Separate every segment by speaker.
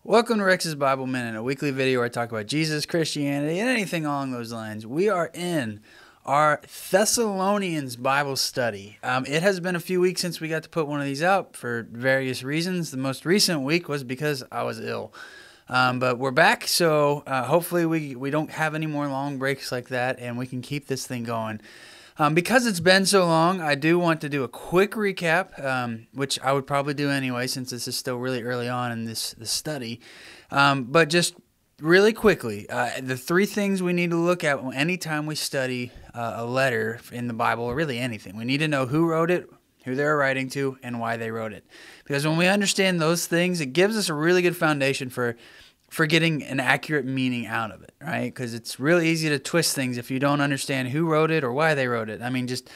Speaker 1: Welcome to Rex's Bible Minute, a weekly video where I talk about Jesus, Christianity, and anything along those lines. We are in our Thessalonians Bible study. It has been a few weeks since we got to put one of these out for various reasons. The most recent week was because I was ill. But we're back, so hopefully we don't have any more long breaks like that, and we can keep this thing going. Because it's been so long, I do want to do a quick recap, which I would probably do anyway since this is still really early on in this study. But just really quickly, the three things we need to look at anytime we study a letter in the Bible, or really anything. We need to know who wrote it, who they're writing to, and why they wrote it. Because when we understand those things, it gives us a really good foundation for getting an accurate meaning out of it, right? Because it's really easy to twist things if you don't understand who wrote it or why they wrote it. I mean, just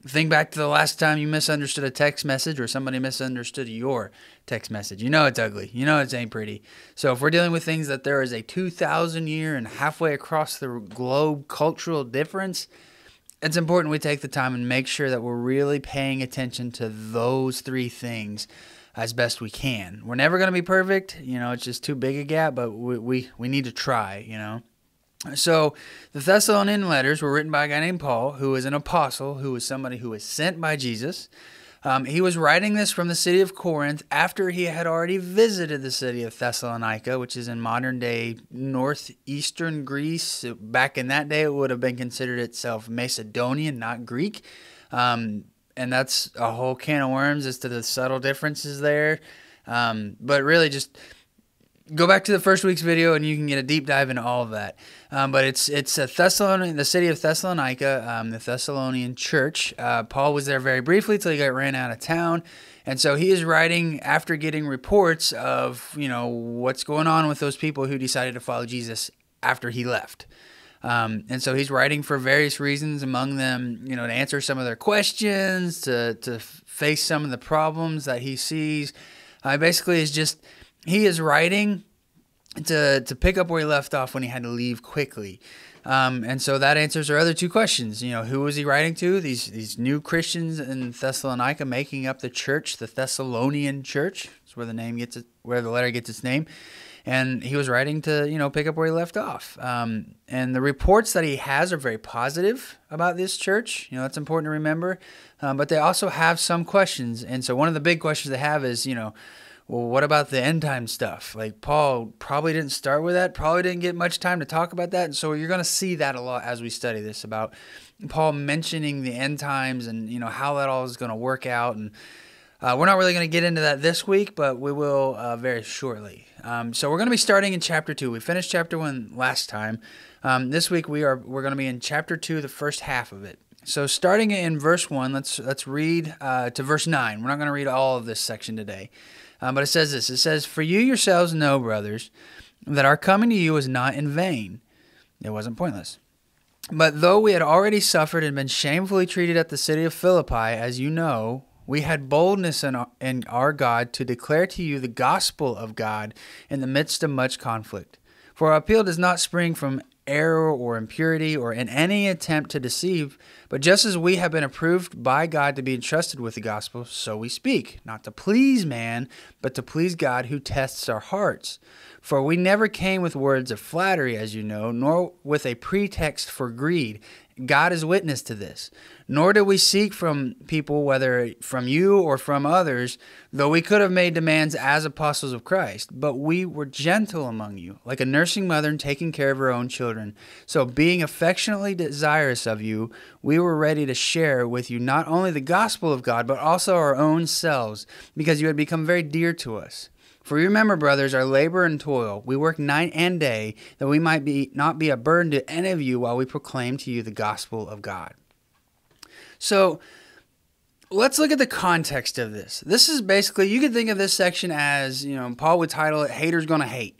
Speaker 1: think back to the last time you misunderstood a text message or somebody misunderstood your text message. You know it's ugly. You know it ain't pretty. So if we're dealing with things that there is a 2,000 year and halfway across the globe cultural difference, it's important we take the time and make sure that we're really paying attention to those three things as best we can. We're never going to be perfect. It's just too big a gap, but we need to try, So the Thessalonian letters were written by a guy named Paul, who was an apostle, who was somebody who was sent by Jesus. He was writing this from the city of Corinth after he had already visited the city of Thessalonica, which is in modern-day northeastern Greece. Back in that day, it would have been considered itself Macedonian, not Greek. And that's a whole can of worms as to the subtle differences there. But really just go back to the first week's video and you can get a deep dive into all of that. But it's a the city of Thessalonica, the Thessalonian church. Paul was there very briefly till he got ran out of town. And so he is writing after getting reports of, what's going on with those people who decided to follow Jesus after he left. And so he's writing for various reasons, among them, to answer some of their questions, to face some of the problems that he sees. Basically, he is writing to pick up where he left off when he had to leave quickly. And so that answers our other two questions. Who was he writing to? These new Christians in Thessalonica making up the church, the Thessalonian church. That's where where the letter gets its name. And he was writing to, pick up where he left off. And the reports that he has are very positive about this church. That's important to remember. But they also have some questions. And so one of the big questions they have is, well, what about the end time stuff? Like Paul probably didn't start with that, probably didn't get much time to talk about that. And so you're going to see that a lot as we study this, about Paul mentioning the end times and, how that all is going to work out. And we're not really going to get into that this week, but we will very shortly. So we're going to be starting in chapter 2. We finished chapter 1 last time. This week we're going to be in chapter 2, the first half of it. So starting in verse 1, let's read to verse 9. We're not going to read all of this section today. But it says this. It says, "For you yourselves know, brothers, that our coming to you was not in vain." It wasn't pointless. "But though we had already suffered and been shamefully treated at the city of Philippi, as you know, we had boldness in our God to declare to you the gospel of God in the midst of much conflict. For our appeal does not spring from error or impurity or in any attempt to deceive, but just as we have been approved by God to be entrusted with the gospel, so we speak, not to please man, but to please God who tests our hearts. For we never came with words of flattery, as you know, nor with a pretext for greed. God is witness to this. Nor did we seek from people, whether from you or from others, though we could have made demands as apostles of Christ. But we were gentle among you, like a nursing mother taking care of her own children. So being affectionately desirous of you, we were ready to share with you not only the gospel of God, but also our own selves, because you had become very dear to us. For remember, brothers, our labor and toil. We work night and day, that we might not be a burden to any of you while we proclaim to you the gospel of God." So let's look at the context of this. This is basically, you could think of this section as, Paul would title it, "Haters Gonna Hate."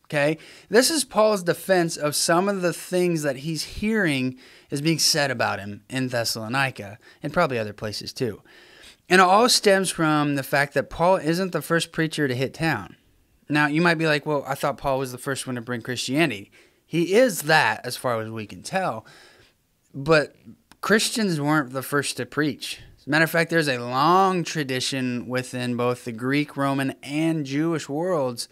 Speaker 1: Okay? This is Paul's defense of some of the things that he's hearing is being said about him in Thessalonica, and probably other places too. And it all stems from the fact that Paul isn't the first preacher to hit town. Now, you might be like, well, I thought Paul was the first one to bring Christianity. He is that, as far as we can tell. But Christians weren't the first to preach. As a matter of fact, there's a long tradition within both the Greek, Roman, and Jewish worlds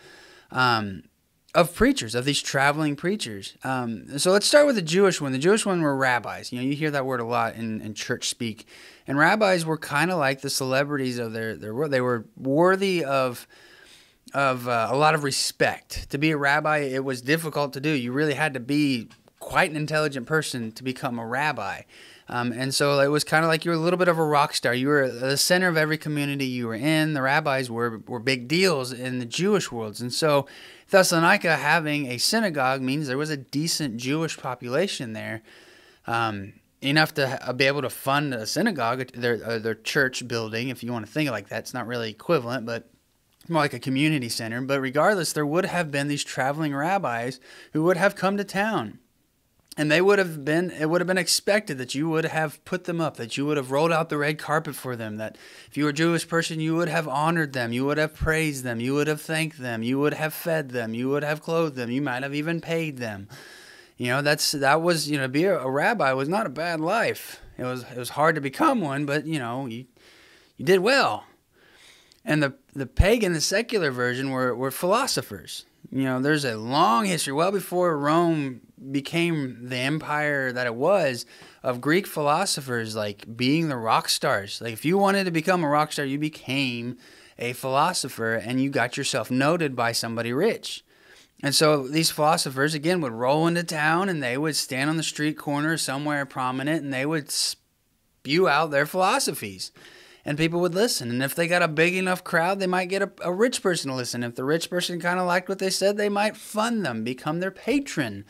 Speaker 1: of preachers, of these traveling preachers. So let's start with the Jewish one. The Jewish one were rabbis. You hear that word a lot in church speak. And rabbis were kind of like the celebrities of their world. They were worthy of a lot of respect. To be a rabbi, it was difficult to do. You really had to be quite an intelligent person to become a rabbi. And so it was kind of like you were a little bit of a rock star. You were the center of every community you were in. The rabbis were big deals in the Jewish worlds. And so Thessalonica having a synagogue means there was a decent Jewish population there, enough to be able to fund a synagogue, their church building, if you want to think of it like that. It's not really equivalent, but more like a community center. But regardless, there would have been these traveling rabbis who would have come to town. And it would have been expected that you would have put them up, that you would have rolled out the red carpet for them, that if you were a Jewish person, you would have honored them, you would have praised them, you would have thanked them, you would have fed them, you would have clothed them, you might have even paid them. To be a rabbi was not a bad life. It was hard to become one, but you did well. And the pagan, the secular version were philosophers. There's a long history, well before Rome became the empire that it was, of Greek philosophers like being the rock stars. Like if you wanted to become a rock star, you became a philosopher and you got yourself noted by somebody rich. And so these philosophers, again, would roll into town and they would stand on the street corner somewhere prominent and they would spew out their philosophies. And people would listen. And if they got a big enough crowd, they might get a rich person to listen. If the rich person kind of liked what they said, they might fund them, become their patron.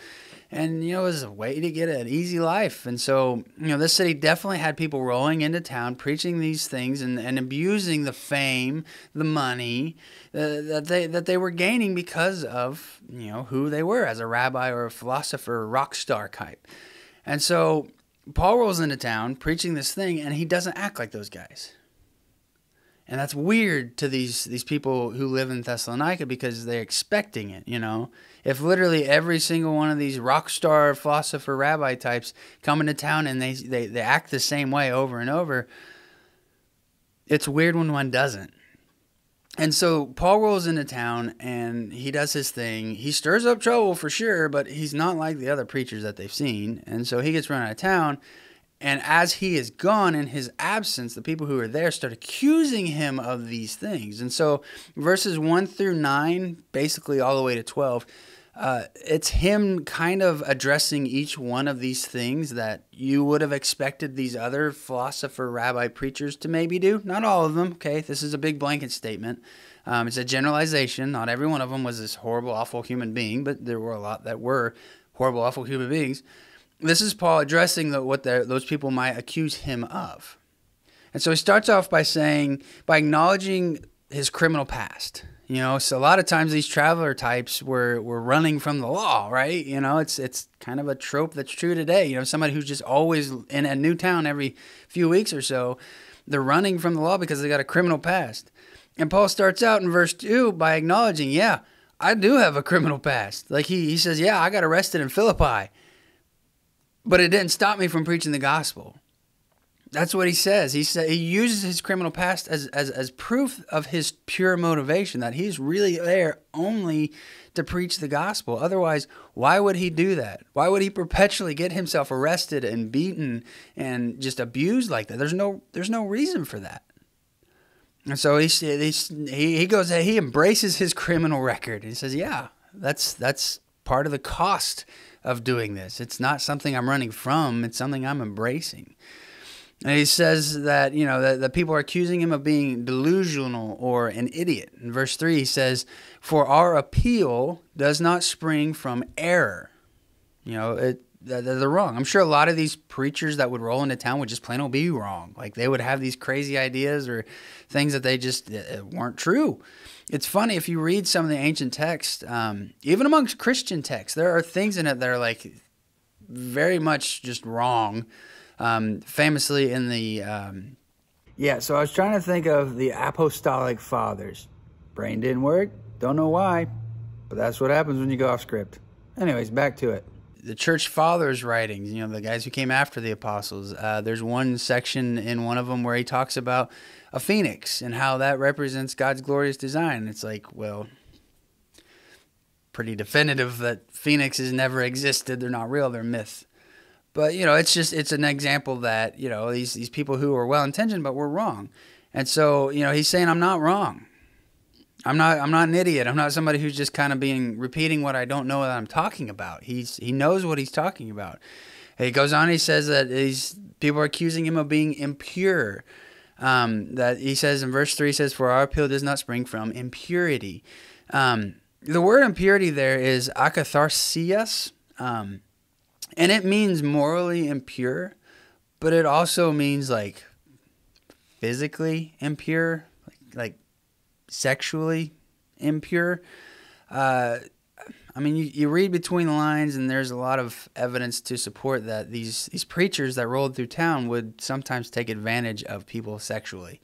Speaker 1: And, it was a way to get an easy life. And so, this city definitely had people rolling into town, preaching these things and abusing the fame, the money that they were gaining because of, who they were as a rabbi or a philosopher or rock star type. And so Paul rolls into town preaching this thing, and he doesn't act like those guys. And that's weird to these people who live in Thessalonica because they're expecting it, If literally every single one of these rock star philosopher rabbi types come into town and they act the same way over and over, it's weird when one doesn't. And so Paul rolls into town and he does his thing. He stirs up trouble for sure, but he's not like the other preachers that they've seen. And so he gets run out of town. And as he is gone, in his absence, the people who are there start accusing him of these things. And so verses 1 through 9, basically all the way to 12, it's him kind of addressing each one of these things that you would have expected these other philosopher, rabbi preachers to maybe do. Not all of them, okay? This is a big blanket statement. It's a generalization. Not every one of them was this horrible, awful human being, but there were a lot that were horrible, awful human beings. This is Paul addressing what those people might accuse him of. And so he starts off by acknowledging his criminal past. So a lot of times these traveler types were running from the law, right? It's kind of a trope that's true today. Somebody who's just always in a new town every few weeks or so, they're running from the law because they got a criminal past. And Paul starts out in verse 2 by acknowledging, yeah, I do have a criminal past. Like he says, yeah, I got arrested in Philippi. But it didn't stop me from preaching the gospel. That's what he says. He uses his criminal past as proof of his pure motivation, that he's really there only to preach the gospel. Otherwise, why would he do that? Why would he perpetually get himself arrested and beaten and just abused like that? There's no reason for that. And so he embraces his criminal record. He says, yeah, that's part of the cost of doing this. It's not something I'm running from. It's something I'm embracing. And he says that, that people are accusing him of being delusional or an idiot. In verse 3, he says, for our appeal does not spring from error. They're wrong. I'm sure a lot of these preachers that would roll into town would just plain old be wrong. Like they would have these crazy ideas or things that they just weren't true. It's funny, if you read some of the ancient texts, even amongst Christian texts, there are things in it that are like very much just wrong. Famously in the... so I was trying to think of the apostolic fathers. Brain didn't work. Don't know why, but that's what happens when you go off script. Anyways, back to it. The church fathers' writings, the guys who came after the apostles, there's one section in one of them where he talks about a phoenix and how that represents God's glorious design. It's like, well, pretty definitive that phoenixes never existed. They're not real. They're myth. But, it's an example that, these people who are well-intentioned but were wrong. And so, he's saying, I'm not wrong. I'm not an idiot. I'm not somebody who's just kind of repeating what I don't know that I'm talking about. He knows what he's talking about. He goes on, he says that these people are accusing him of being impure. That he says in verse 3, he says, for our appeal does not spring from impurity. The word impurity there is akatharsias, and it means morally impure, but it also means like physically impure, like sexually impure. You read between the lines, and there's a lot of evidence to support that these preachers that rolled through town would sometimes take advantage of people sexually.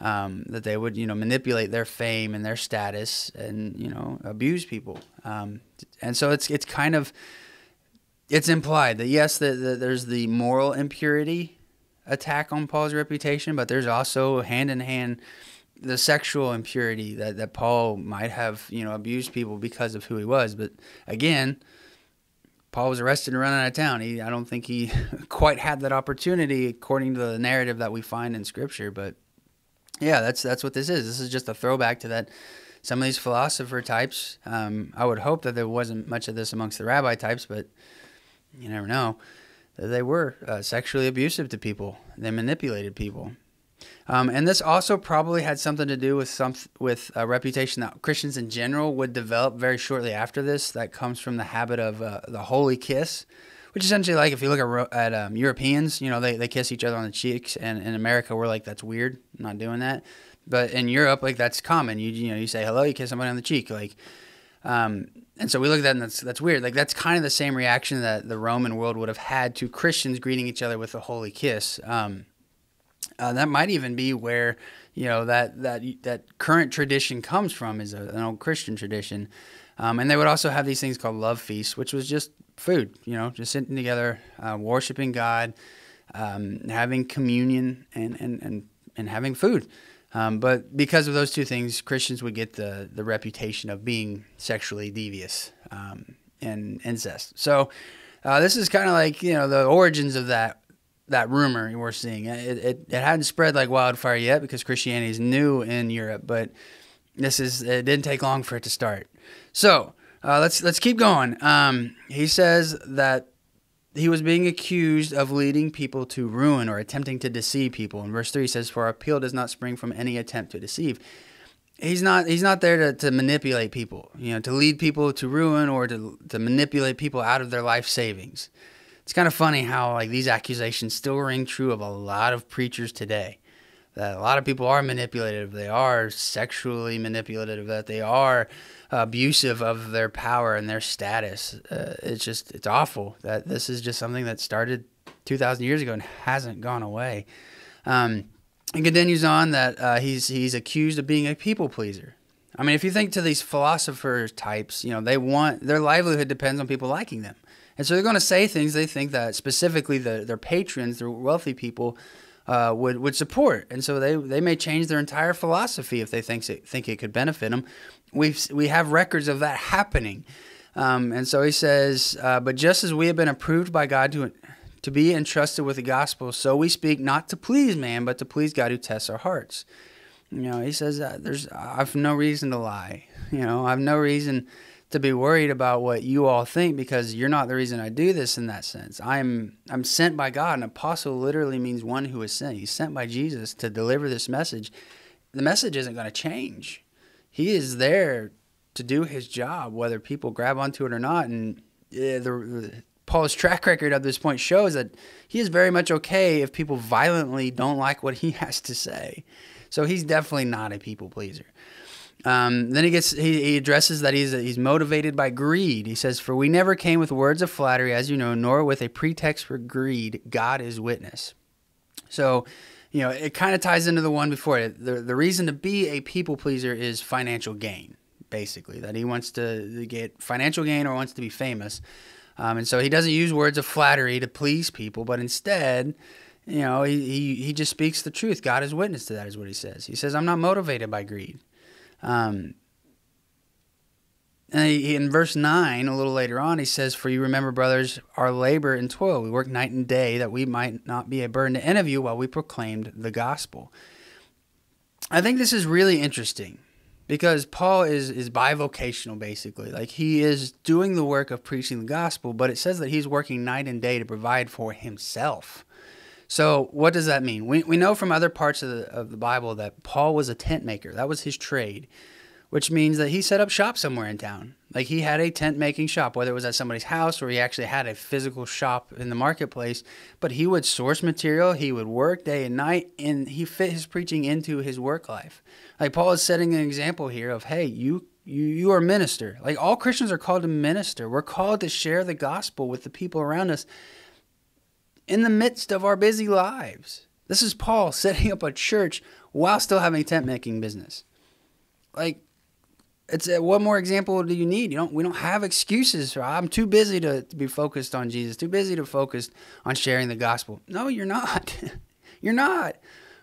Speaker 1: That they would, manipulate their fame and their status and, abuse people. And so it's implied that, yes, that there's the moral impurity attack on Paul's reputation, but there's also hand in hand the sexual impurity that Paul might have, abused people because of who he was. But again, Paul was arrested and run out of town. I don't think he quite had that opportunity according to the narrative that we find in Scripture. But yeah, that's what this is. This is just a throwback to that. Some of these philosopher types, I would hope that there wasn't much of this amongst the rabbi types, but you never know. They were sexually abusive to people. They manipulated people. And this also probably had something to do with a reputation that Christians in general would develop very shortly after this. That comes from the habit of the holy kiss, which essentially, like, if you look at Europeans, they kiss each other on the cheeks, and in America we're like, that's weird, I'm not doing that. But in Europe, like, that's common. You say hello, you kiss somebody on the cheek, like. And so we look at that, and that's weird. Like, that's kind of the same reaction that the Roman world would have had to Christians greeting each other with a holy kiss. That might even be where, that current tradition comes from, is an old Christian tradition. And they would also have these things called love feasts, which was just food, just sitting together, worshiping God, having communion and having food. But because of those two things, Christians would get the reputation of being sexually devious and incest. So this is kind of like, the origins of that rumor we're seeing. It hadn't spread like wildfire yet because Christianity is new in Europe, but it didn't take long for it to start. So let's keep going. He says that he was being accused of leading people to ruin or attempting to deceive people. In verse 3, he says, for our appeal does not spring from any attempt to deceive. He's not there to manipulate people, to lead people to ruin or to manipulate people out of their life savings. It's kind of funny how, like, these accusations still ring true of a lot of preachers today. That a lot of people are manipulative. They are sexually manipulative. That they are abusive of their power and their status. It's awful that this is just something that started 2,000 years ago and hasn't gone away. It continues on that he's accused of being a people pleaser. I mean, if you think to these philosopher types, their livelihood depends on people liking them. And so they're going to say things they think that specifically their patrons, their wealthy people, would support. And so they may change their entire philosophy if they think it could benefit them. We have records of that happening. And so he says, but just as we have been approved by God to be entrusted with the gospel, so we speak not to please man, but to please God who tests our hearts. He says, I have no reason to lie. I have no reason to be worried about what you all think, because you're not the reason I do this in that sense. I'm sent by God. An apostle literally means one who is sent. He's sent by Jesus to deliver this message. The message isn't going to change. He is there to do his job, whether people grab onto it or not. And Paul's track record at this point shows that he is very much okay if people violently don't like what he has to say. So he's definitely not a people pleaser. Then he addresses that he's motivated by greed. He says, for we never came with words of flattery, as you know, nor with a pretext for greed. God is witness. So, it kind of ties into the one before it. The reason to be a people pleaser is financial gain, basically, that he wants to get financial gain or wants to be famous. And so he doesn't use words of flattery to please people, but instead, he just speaks the truth. God is witness to that, is what he says. He says, I'm not motivated by greed. And And in verse 9, a little later on, he says, "For you remember, brothers, our labor and toil. We work night and day that we might not be a burden to any of you while we proclaimed the gospel." I think this is really interesting because Paul is bivocational, basically. Like, he is doing the work of preaching the gospel, but it says that he's working night and day to provide for himself. So what does that mean? We know from other parts of the Bible that Paul was a tent maker. That was his trade, which means that he set up shop somewhere in town. Like, he had a tent-making shop, whether it was at somebody's house or he actually had a physical shop in the marketplace. But he would source material, he would work day and night, and he fit his preaching into his work life. Like, Paul is setting an example here of, hey, you are a minister. Like, all Christians are called to minister. We're called to share the gospel with the people around us in the midst of our busy lives. This is Paul setting up a church while still having a tent-making business. Like, it's what more example do you need? We don't have excuses. I'm too busy to be focused on Jesus, too busy to focus on sharing the gospel. No, you're not. You're not.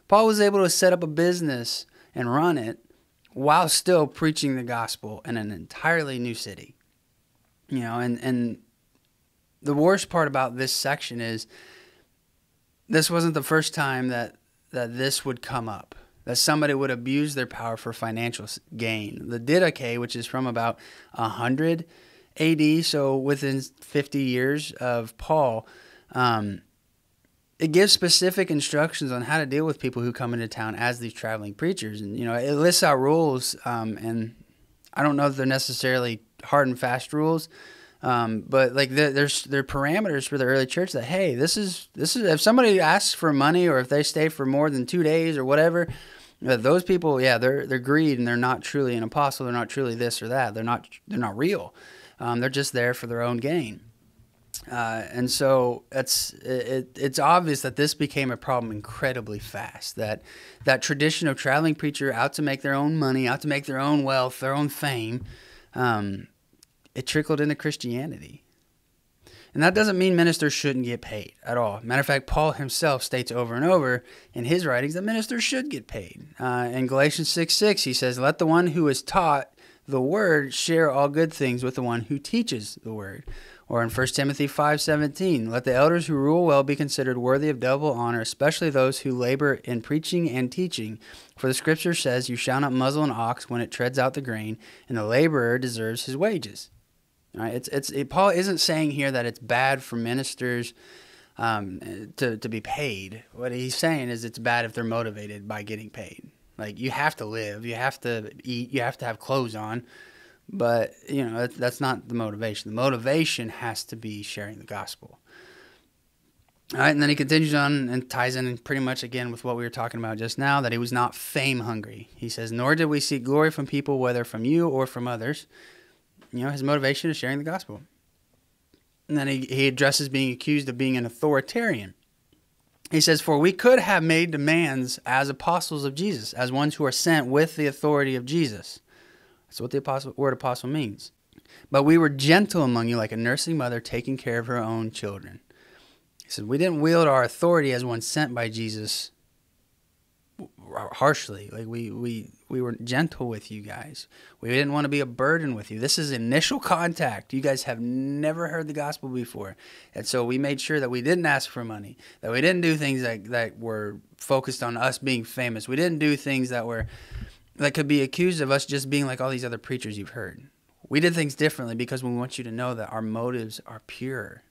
Speaker 1: Paul was able to set up a business and run it while still preaching the gospel in an entirely new city. And the worst part about this section is this wasn't the first time that this would come up, that somebody would abuse their power for financial gain. The Didache, which is from about 100 AD, so within 50 years of Paul, it gives specific instructions on how to deal with people who come into town as these traveling preachers. And, it lists out rules, and I don't know if they're necessarily hard and fast rules, but like there are parameters for the early church that, hey, this is if somebody asks for money or if they stay for more than 2 days or whatever, those people, they're greed and they're not truly an apostle. They're not truly this or that. They're not real. They're just there for their own gain. And so it's obvious that this became a problem incredibly fast. That tradition of traveling preacher out to make their own money, out to make their own wealth, their own fame, it trickled into Christianity. And that doesn't mean ministers shouldn't get paid at all. Matter of fact, Paul himself states over and over in his writings that ministers should get paid. In Galatians 6:6, he says, "Let the one who is taught the word share all good things with the one who teaches the word." Or in 1 Timothy 5:17, "Let the elders who rule well be considered worthy of double honor, especially those who labor in preaching and teaching. For the scripture says, 'You shall not muzzle an ox when it treads out the grain, and the laborer deserves his wages.'" All right, Paul isn't saying here that it's bad for ministers to be paid. What he's saying is it's bad if they're motivated by getting paid. Like, you have to live, you have to eat, you have to have clothes on, but that's not the motivation. The motivation has to be sharing the gospel. All right, and then he continues on and ties in pretty much again with what we were talking about just now, that he was not fame hungry. He says, "Nor did we seek glory from people, whether from you or from others." His motivation is sharing the gospel. And then he addresses being accused of being an authoritarian. He says, "For we could have made demands as apostles of Jesus, as ones who are sent with the authority of Jesus." That's what the word apostle means. "But we were gentle among you, like a nursing mother taking care of her own children." He said, we didn't wield our authority as one sent by Jesus harshly. Like, we were gentle with you guys. We didn't want to be a burden with you. This is initial contact. You guys have never heard the gospel before. And so we made sure that we didn't ask for money, that we didn't do things that were focused on us being famous. We didn't do things that could be accused of us just being like all these other preachers you've heard. We did things differently because we want you to know that our motives are pure.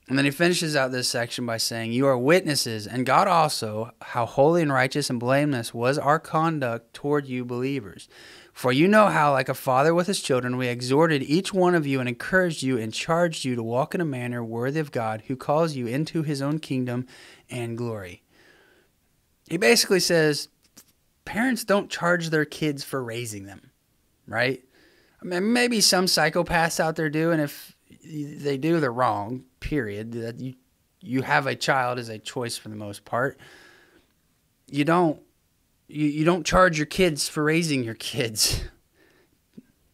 Speaker 1: And then he finishes out this section by saying, "You are witnesses, and God also, how holy and righteous and blameless was our conduct toward you believers. For you know how, like a father with his children, we exhorted each one of you and encouraged you and charged you to walk in a manner worthy of God, who calls you into his own kingdom and glory." He basically says, parents don't charge their kids for raising them, right? I mean, maybe some psychopaths out there do, and if they do, they're wrong, period. That you have a child as a choice for the most part. You don't charge your kids for raising your kids.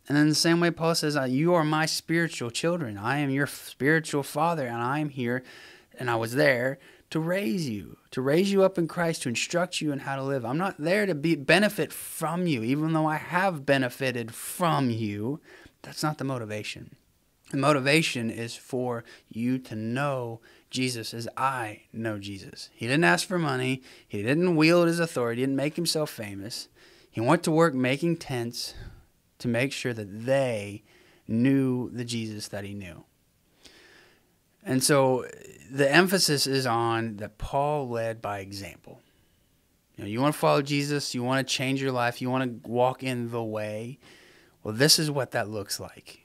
Speaker 1: And in the same way, Paul says, "You are my spiritual children. I am your spiritual father, and I am here, and I was there to raise you up in Christ, to instruct you in how to live. I'm not there to benefit from you, even though I have benefited from you. That's not the motivation. The motivation is for you to know Jesus as I know Jesus. He didn't ask for money. He didn't wield his authority. He didn't make himself famous. He went to work making tents to make sure that they knew the Jesus that he knew. And so the emphasis is on that Paul led by example. You want to follow Jesus, you want to change your life, you want to walk in the way. Well, this is what that looks like.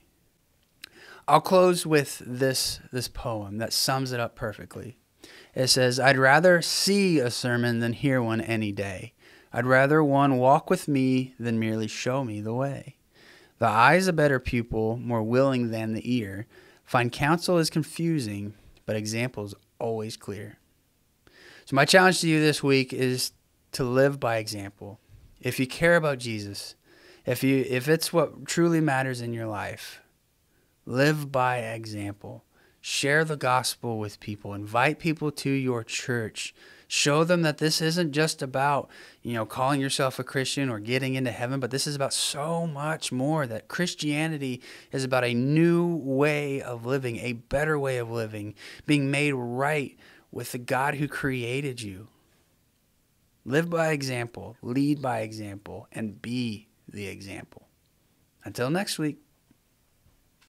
Speaker 1: I'll close with this poem that sums it up perfectly. It says, I'd rather see a sermon than hear one any day. I'd rather one walk with me than merely show me the way. The eye's a better pupil, more willing than the ear. Fine counsel is confusing, but example's always clear. So my challenge to you this week is to live by example. If you care about Jesus, if it's what truly matters in your life, live by example. Share the gospel with people. Invite people to your church. Show them that this isn't just about, calling yourself a Christian or getting into heaven, but this is about so much more, that Christianity is about a new way of living, a better way of living, being made right with the God who created you. Live by example, lead by example, and be the example. Until next week.